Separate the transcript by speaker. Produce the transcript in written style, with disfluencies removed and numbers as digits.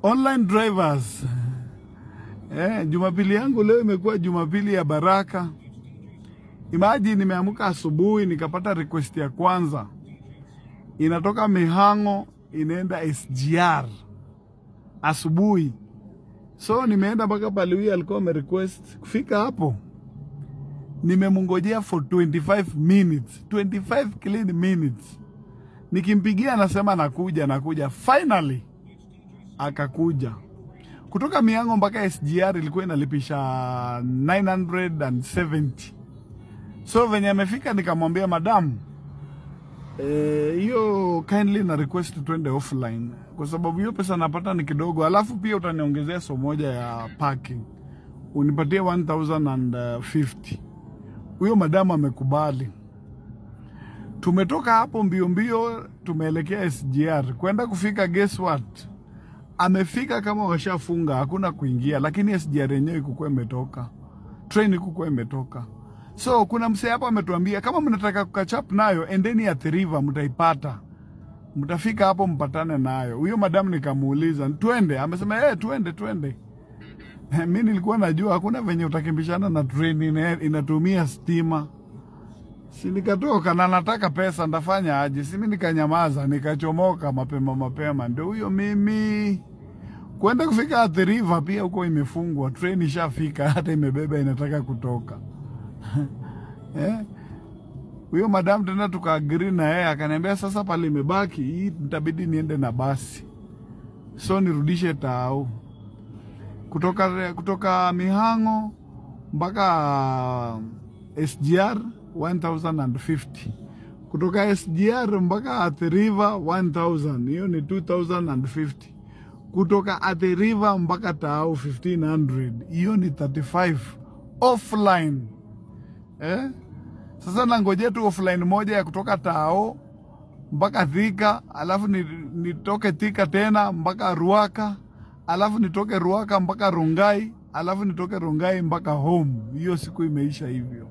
Speaker 1: Online drivers. Jumapili yangu leo imekuwa Jumapili ya baraka. Imagine nimeamka asubuhi nikapata request ya kwanza. Inatoka Mihango inaenda SGR asubuhi. So nimeenda mpaka pale alikuwa amerequest. Kufika hapo nimemungojea for 25 minutes. 25 clean minutes. Nikimpigia anasema nakuja. Finally akakuja. Kutoka Mihango mpaka SGR ilikuwa inalipisha 970. So venye amefika nikamwambia madam, hiyo kindly na request twende offline kwa sababu hiyo pesa napata ni kidogo, alafu pia utaniongezea so moja ya parking. Unipatie 1050. Huyo madam amekubali. Tumetoka hapo mbio tumeelekea SGR. Kwenda kufika, guess what? Amefika kama washafunga, hakuna kuingia, lakini SGR yenyewe ikukuwa imetoka. Train ikukuwa imetoka. So kuna msee hapa ametuambia kama mnataka kukachap nayo endeni Athi River mtaipata. Mtafika hapo mpatane nayo. Huyo madam nikamuuliza, "Twende?" Amesema, twende." Mimi nilikuwa najua hakuna venye utakimbishana na train inatumia stima. Si nikatoka na nataka pesa, ndafanya aje? Si mimi nikanyamaza, nikachomoka mapema. Ndio huyo mimi. Kwenda kufika Athi River pia huko imefungwa. Train ishafika, hata imebeba inataka kutoka. Huyo madam tena tukaagree na yeye, akaniambia sasa pale imebaki hii nitabidi niende na basi. So nirudishe tao. Kutoka Mihango mpaka SGR 1050. Kutoka SGR mpaka Athi River 1000. Hiyo ni 2050. Kutoka Athi River mpaka Tao 1500. Hiyo ni 35 offline. Sasa nangoje tu offline moja ya kutoka Tao mpaka Thika, alafu nitoke Thika tena mpaka Ruaka, alafu nitoke Ruaka mpaka Rongai, alafu nitoke Rongai mpaka home. Hiyo siku imeisha hivyo.